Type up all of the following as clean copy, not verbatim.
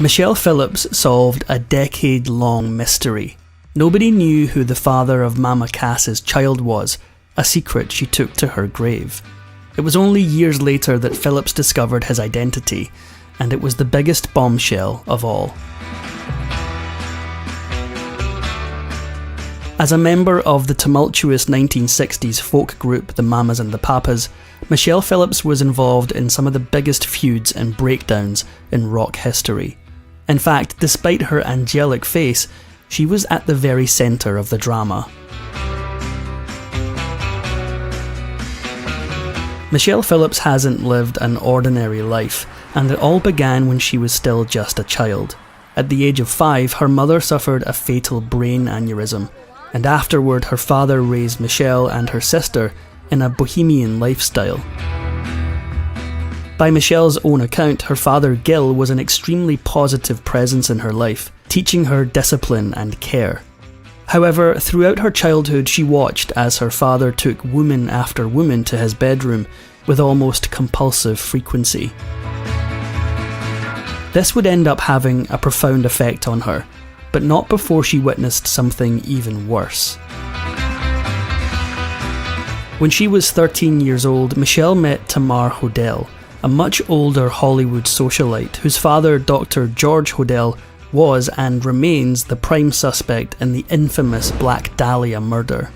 Michelle Phillips solved a decade-long mystery. Nobody knew who the father of Mama Cass's child was, a secret she took to her grave. It was only years later that Phillips discovered his identity, and it was the biggest bombshell of all. As a member of the tumultuous 1960s folk group the Mamas and the Papas, Michelle Phillips was involved in some of the biggest feuds and breakdowns in rock history. In fact, despite her angelic face, she was at the very centre of the drama. Michelle Phillips hasn't lived an ordinary life, and it all began when she was still just a child. At the age of 5, her mother suffered a fatal brain aneurysm, and afterward her father raised Michelle and her sister in a bohemian lifestyle. By Michelle's own account, her father Gil was an extremely positive presence in her life, teaching her discipline and care. However, throughout her childhood she watched as her father took woman after woman to his bedroom with almost compulsive frequency. This would end up having a profound effect on her, but not before she witnessed something even worse. When she was 13 years old, Michelle met Tamar Hodel, a much older Hollywood socialite whose father, Dr. George Hodel, was and remains the prime suspect in the infamous Black Dahlia murder.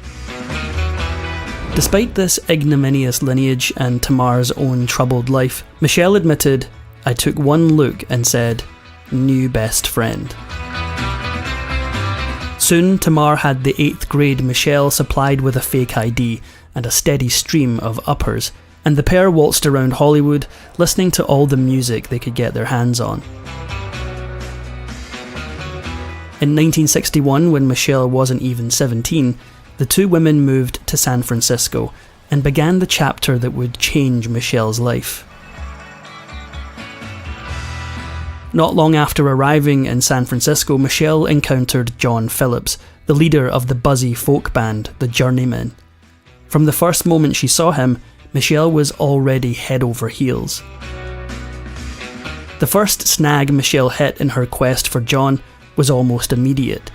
Despite this ignominious lineage and Tamar's own troubled life, Michelle admitted, "I took one look and said, 'New best friend.'" Soon, Tamar had the 8th grade Michelle supplied with a fake ID and a steady stream of uppers, and the pair waltzed around Hollywood, listening to all the music they could get their hands on. In 1961, when Michelle wasn't even 17, the two women moved to San Francisco and began the chapter that would change Michelle's life. Not long after arriving in San Francisco, Michelle encountered John Phillips, the leader of the buzzy folk band, the Journeymen. From the first moment she saw him, Michelle was already head over heels. The first snag Michelle hit in her quest for John was almost immediate.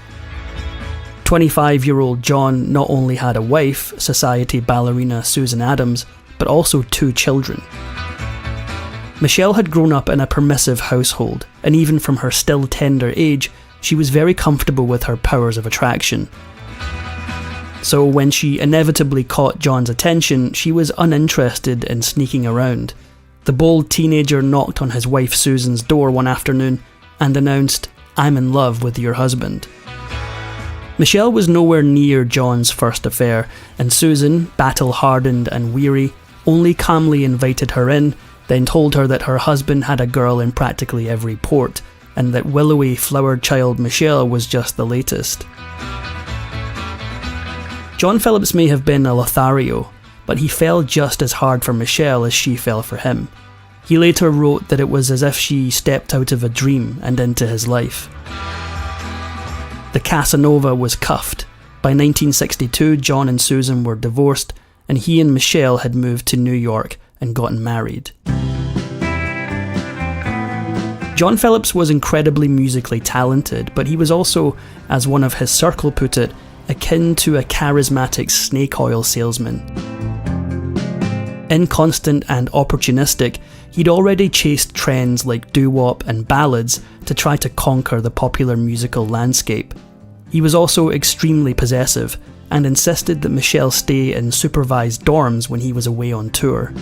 25-year-old John not only had a wife, society ballerina Susan Adams, but also 2 children. Michelle had grown up in a permissive household, and even from her still tender age, she was very comfortable with her powers of attraction. So when she inevitably caught John's attention, she was uninterested in sneaking around. The bold teenager knocked on his wife Susan's door one afternoon and announced, "I'm in love with your husband." Michelle was nowhere near John's first affair, and Susan, battle-hardened and weary, only calmly invited her in, then told her that her husband had a girl in practically every port, and that willowy, flowered child Michelle was just the latest. John Phillips may have been a Lothario, but he fell just as hard for Michelle as she fell for him. He later wrote that it was as if she stepped out of a dream and into his life. The Casanova was cuffed. By 1962, John and Susan were divorced, and he and Michelle had moved to New York and gotten married. John Phillips was incredibly musically talented, but he was also, as one of his circle put it, akin to a charismatic snake oil salesman. Inconstant and opportunistic, he'd already chased trends like doo-wop and ballads to try to conquer the popular musical landscape. He was also extremely possessive, and insisted that Michelle stay in supervised dorms when he was away on tour.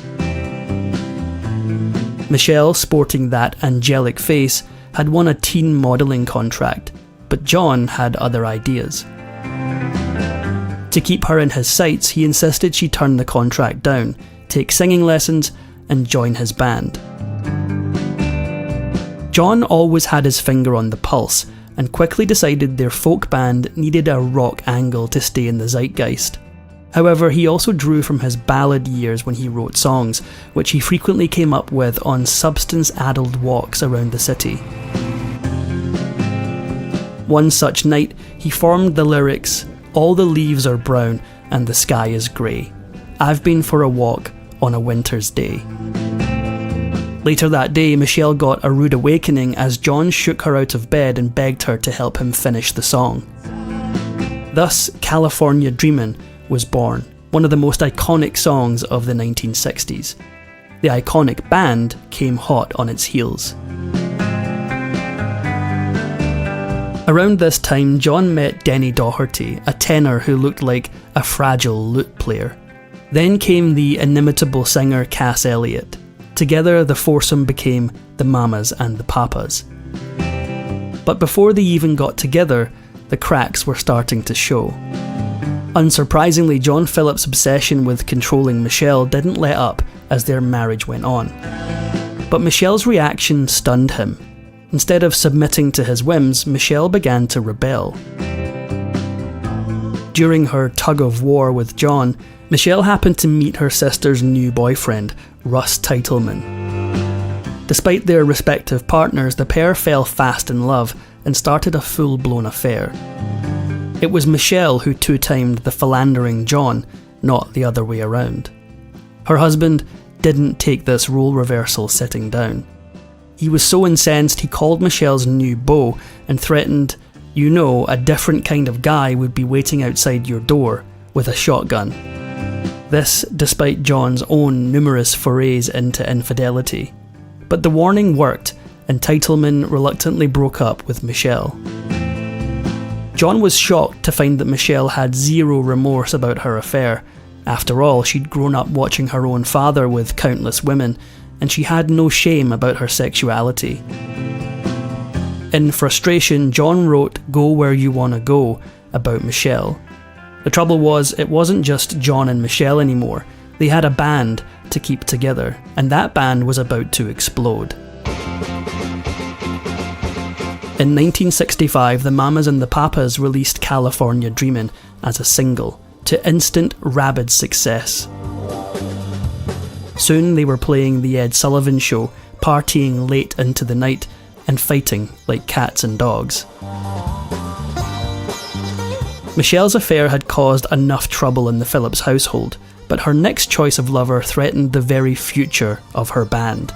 Michelle, sporting that angelic face, had won a teen modelling contract, but John had other ideas. To keep her in his sights, he insisted she turn the contract down, take singing lessons, and join his band. John always had his finger on the pulse, and quickly decided their folk band needed a rock angle to stay in the zeitgeist. However, he also drew from his ballad years when he wrote songs, which he frequently came up with on substance-addled walks around the city. One such night, he formed the lyrics, "All the leaves are brown and the sky is grey. I've been for a walk on a winter's day." Later that day, Michelle got a rude awakening as John shook her out of bed and begged her to help him finish the song. Thus, California Dreamin' was born, one of the most iconic songs of the 1960s. The iconic band came hot on its heels. Around this time, John met Denny Doherty, a tenor who looked like a fragile lute player. Then came the inimitable singer Cass Elliot. Together, the foursome became the Mamas and the Papas. But before they even got together, the cracks were starting to show. Unsurprisingly, John Phillips' obsession with controlling Michelle didn't let up as their marriage went on. But Michelle's reaction stunned him. Instead of submitting to his whims, Michelle began to rebel. During her tug-of-war with John, Michelle happened to meet her sister's new boyfriend, Russ Titleman. Despite their respective partners, the pair fell fast in love and started a full-blown affair. It was Michelle who two-timed the philandering John, not the other way around. Her husband didn't take this role reversal sitting down. He was so incensed he called Michelle's new beau and threatened, a different kind of guy would be waiting outside your door with a shotgun. This despite John's own numerous forays into infidelity. But the warning worked, and Titleman reluctantly broke up with Michelle. John was shocked to find that Michelle had zero remorse about her affair. After all, she'd grown up watching her own father with countless women, and she had no shame about her sexuality. In frustration, John wrote "Go Where You Wanna Go" about Michelle. The trouble was, it wasn't just John and Michelle anymore. They had a band to keep together, and that band was about to explode. In 1965, the Mamas and the Papas released California Dreamin' as a single, to instant, rabid success. Soon they were playing The Ed Sullivan Show, partying late into the night, and fighting like cats and dogs. Michelle's affair had caused enough trouble in the Phillips household, but her next choice of lover threatened the very future of her band.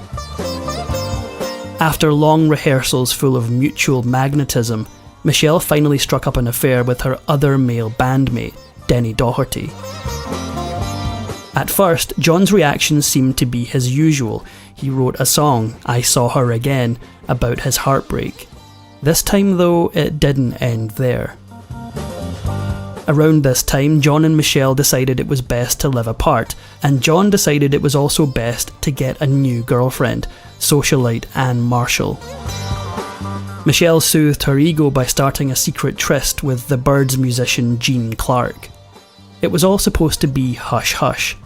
After long rehearsals full of mutual magnetism, Michelle finally struck up an affair with her other male bandmate, Denny Doherty. At first, John's reaction seemed to be his usual. He wrote a song, "I Saw Her Again," about his heartbreak. This time though, it didn't end there. Around this time, John and Michelle decided it was best to live apart, and John decided it was also best to get a new girlfriend, socialite Anne Marshall. Michelle soothed her ego by starting a secret tryst with the Byrds musician Gene Clark. It was all supposed to be hush-hush,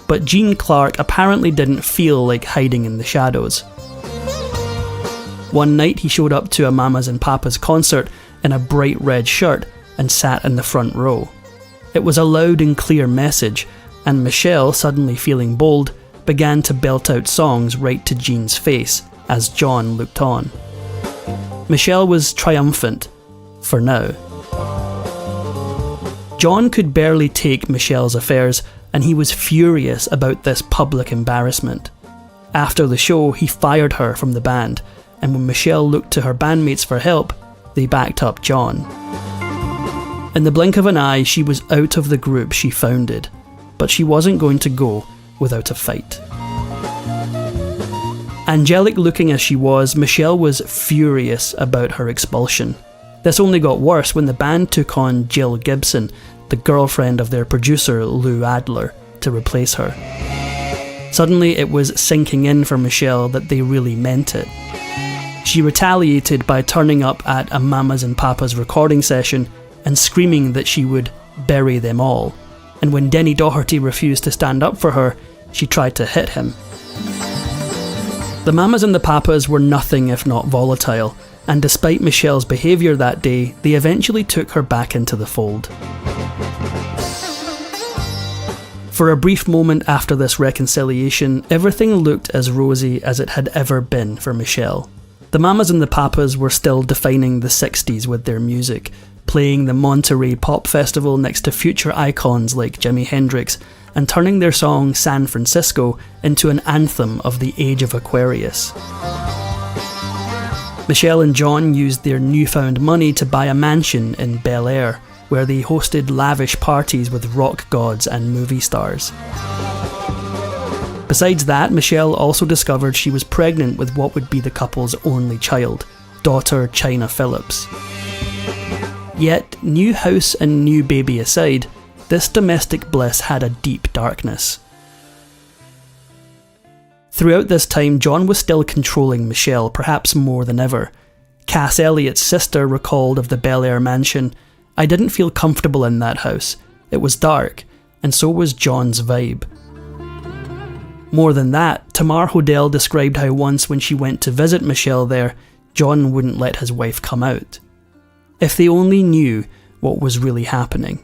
but Gene Clark apparently didn't feel like hiding in the shadows. One night he showed up to a Mamas and Papas concert in a bright red shirt and sat in the front row. It was a loud and clear message, and Michelle, suddenly feeling bold, began to belt out songs right to Gene's face as John looked on. Michelle was triumphant, for now. John could barely take Michelle's affairs, and he was furious about this public embarrassment. After the show, he fired her from the band, and when Michelle looked to her bandmates for help, they backed up John. In the blink of an eye, she was out of the group she founded, but she wasn't going to go without a fight. Angelic looking as she was, Michelle was furious about her expulsion. This only got worse when the band took on Jill Gibson, the girlfriend of their producer Lou Adler, to replace her. Suddenly it was sinking in for Michelle that they really meant it. She retaliated by turning up at a Mamas and Papas recording session and screaming that she would bury them all. And when Denny Doherty refused to stand up for her, she tried to hit him. The Mamas and the Papas were nothing if not volatile, and despite Michelle's behaviour that day, they eventually took her back into the fold. For a brief moment after this reconciliation, everything looked as rosy as it had ever been for Michelle. The Mamas and the Papas were still defining the 60s with their music, playing the Monterey Pop Festival next to future icons like Jimi Hendrix and turning their song San Francisco into an anthem of the age of Aquarius. Michelle and John used their newfound money to buy a mansion in Bel Air, where they hosted lavish parties with rock gods and movie stars. Besides that, Michelle also discovered she was pregnant with what would be the couple's only child, daughter China Phillips. Yet, new house and new baby aside, this domestic bliss had a deep darkness. Throughout this time, John was still controlling Michelle, perhaps more than ever. Cass Elliott's sister recalled of the Bel Air mansion, "I didn't feel comfortable in that house. It was dark, and so was John's vibe." More than that, Tamar Hodel described how once when she went to visit Michelle there, John wouldn't let his wife come out. If they only knew what was really happening.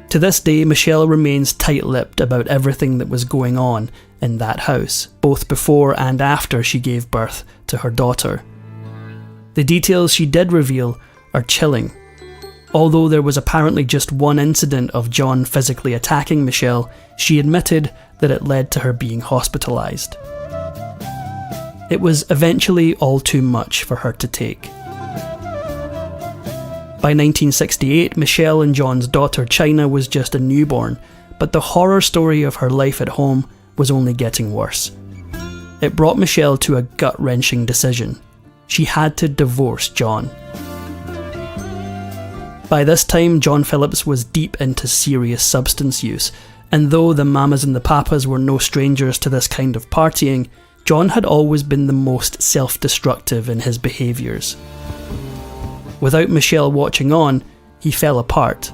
To this day, Michelle remains tight-lipped about everything that was going on in that house, both before and after she gave birth to her daughter. The details she did reveal are chilling. Although there was apparently just one incident of John physically attacking Michelle, she admitted that it led to her being hospitalised. It was eventually all too much for her to take. By 1968, Michelle and John's daughter China was just a newborn, but the horror story of her life at home was only getting worse. It brought Michelle to a gut-wrenching decision. She had to divorce John. By this time, John Phillips was deep into serious substance use, and though the mamas and the papas were no strangers to this kind of partying, John had always been the most self-destructive in his behaviours. Without Michelle watching on, he fell apart.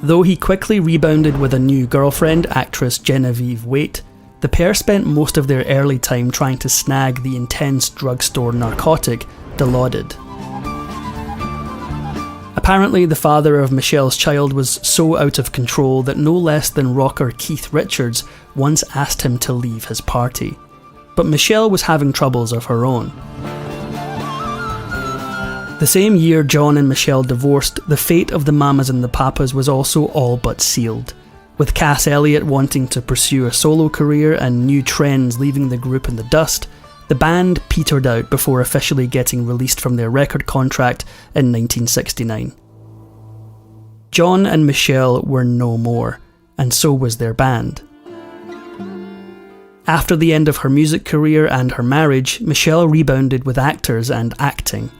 Though he quickly rebounded with a new girlfriend, actress Genevieve Waite, the pair spent most of their early time trying to snag the intense drugstore narcotic Dilaudid. Apparently, the father of Michelle's child was so out of control that no less than rocker Keith Richards once asked him to leave his party. But Michelle was having troubles of her own. The same year John and Michelle divorced, the fate of the Mamas and the Papas was also all but sealed. With Cass Elliot wanting to pursue a solo career and new trends leaving the group in the dust, the band petered out before officially getting released from their record contract in 1969. John and Michelle were no more, and so was their band. After the end of her music career and her marriage, Michelle rebounded with actors and acting.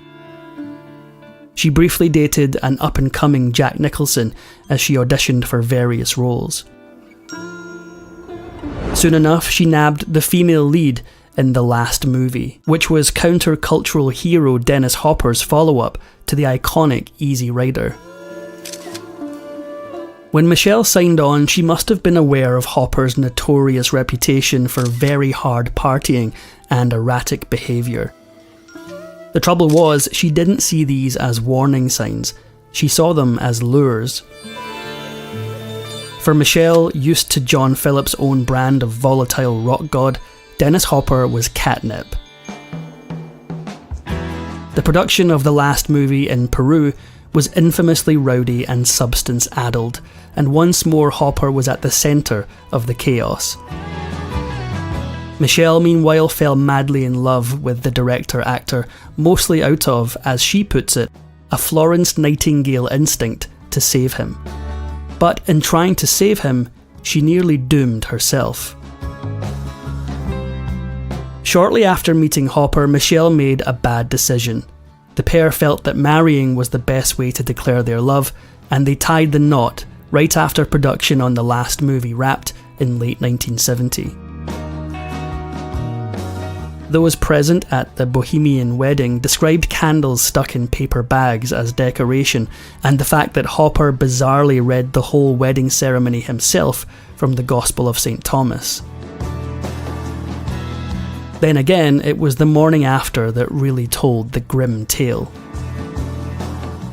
She briefly dated an up-and-coming Jack Nicholson as she auditioned for various roles. Soon enough, she nabbed the female lead in The Last Movie, which was counter-cultural hero Dennis Hopper's follow-up to the iconic Easy Rider. When Michelle signed on, she must have been aware of Hopper's notorious reputation for very hard partying and erratic behaviour. The trouble was, she didn't see these as warning signs, she saw them as lures. For Michelle, used to John Phillips' own brand of volatile rock god, Dennis Hopper was catnip. The production of The Last Movie in Peru was infamously rowdy and substance-addled, and once more Hopper was at the centre of the chaos. Michelle, meanwhile, fell madly in love with the director-actor, mostly out of, as she puts it, a Florence Nightingale instinct to save him. But in trying to save him, she nearly doomed herself. Shortly after meeting Hopper, Michelle made a bad decision. The pair felt that marrying was the best way to declare their love, and they tied the knot right after production on The Last Movie wrapped in late 1970. Those present at the Bohemian wedding described candles stuck in paper bags as decoration, and the fact that Hopper bizarrely read the whole wedding ceremony himself from the Gospel of St. Thomas. Then again, it was the morning after that really told the grim tale.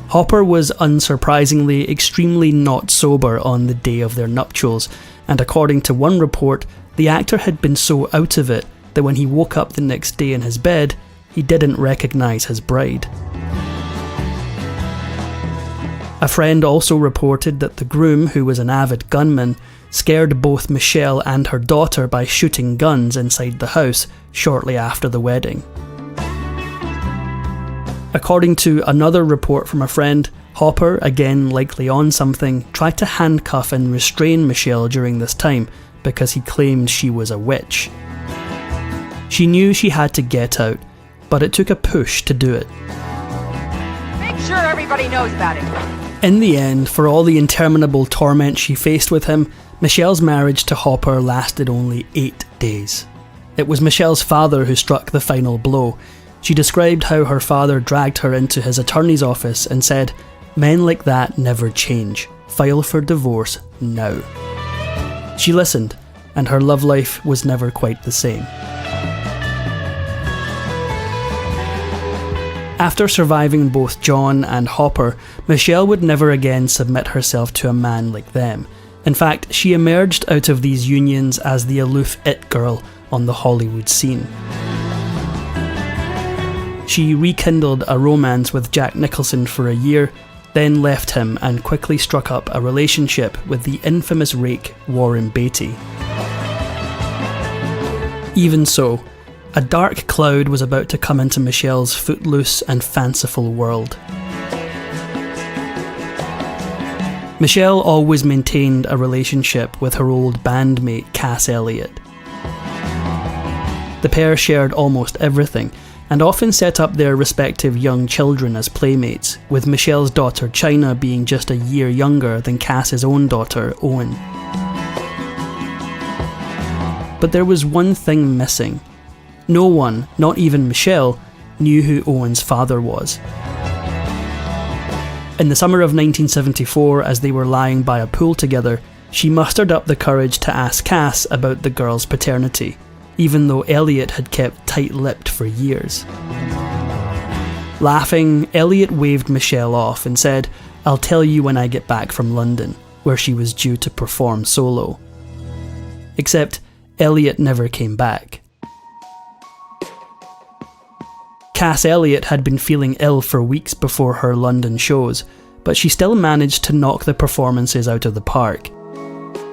Hopper was unsurprisingly extremely not sober on the day of their nuptials, and according to one report, the actor had been so out of it that when he woke up the next day in his bed, he didn't recognise his bride. A A friend also reported that the groom, who was an avid gunman, scared both Michelle and her daughter by shooting guns inside the house shortly after the wedding. According to another report from a friend, Hopper, again likely on something, tried to handcuff and restrain Michelle during this time because he claimed she was a witch. She knew she had to get out, but it took a push to do it. Make sure everybody knows about it. In the end, for all the interminable torment she faced with him, Michelle's marriage to Hopper lasted only 8 days. It was Michelle's father who struck the final blow. She described how her father dragged her into his attorney's office and said, "Men like that never change. File for divorce now." She listened, and her love life was never quite the same. After surviving both John and Hopper, Michelle would never again submit herself to a man like them. In fact, she emerged out of these unions as the aloof it girl on the Hollywood scene. She rekindled a romance with Jack Nicholson for a year, then left him and quickly struck up a relationship with the infamous rake Warren Beatty. Even so, a dark cloud was about to come into Michelle's footloose and fanciful world. Michelle always maintained a relationship with her old bandmate Cass Elliot. The pair shared almost everything, and often set up their respective young children as playmates, with Michelle's daughter China being just a year younger than Cass's own daughter, Owen. But there was one thing missing. No one, not even Michelle, knew who Owen's father was. In the summer of 1974, as they were lying by a pool together, she mustered up the courage to ask Cass about the girl's paternity, even though Elliot had kept tight-lipped for years. Laughing, Elliot waved Michelle off and said, "I'll tell you when I get back from London," where she was due to perform solo. Except, Elliot never came back. Cass Elliot had been feeling ill for weeks before her London shows, but she still managed to knock the performances out of the park.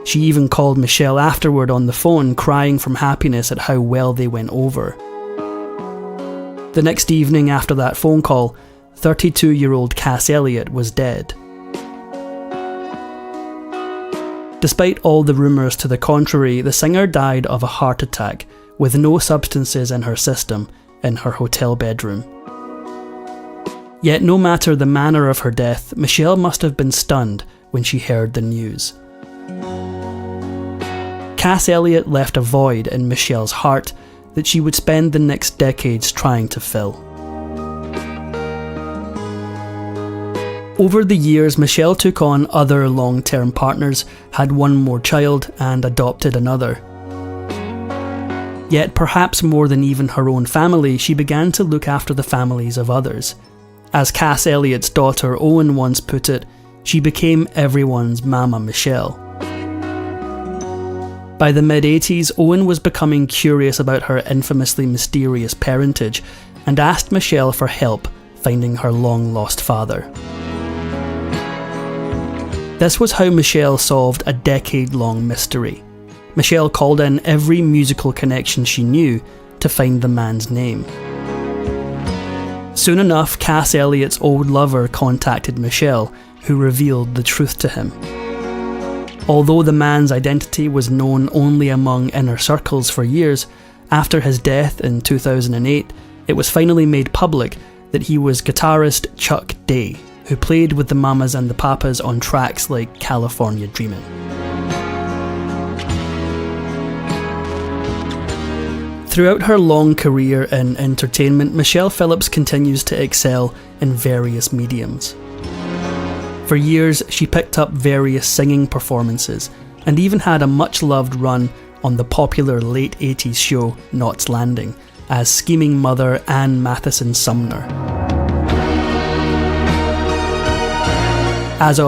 She even called Michelle afterward on the phone, crying from happiness at how well they went over. The next evening after that phone call, 32-year-old Cass Elliot was dead. Despite all the rumours to the contrary, the singer died of a heart attack, with no substances in her system, in her hotel bedroom. Yet no matter the manner of her death, Michelle must have been stunned when she heard the news. Cass Elliot left a void in Michelle's heart that she would spend the next decades trying to fill. Over the years, Michelle took on other long-term partners, had one more child, and adopted another. Yet, perhaps more than even her own family, she began to look after the families of others. As Cass Elliot's daughter Owen once put it, she became everyone's Mama Michelle. By the mid-80s, Owen was becoming curious about her infamously mysterious parentage and asked Michelle for help finding her long-lost father. This was how Michelle solved a decade-long mystery. Michelle called in every musical connection she knew to find the man's name. Soon enough, Cass Elliot's old lover contacted Michelle, who revealed the truth to him. Although the man's identity was known only among inner circles for years, after his death in 2008, it was finally made public that he was guitarist Chuck Day, who played with the Mamas and the Papas on tracks like California Dreamin'. Throughout her long career in entertainment, Michelle Phillips continues to excel in various mediums. For years, she picked up various singing performances, and even had a much-loved run on the popular late 80s show Knots Landing, as scheming mother Ann Matheson Sumner. As of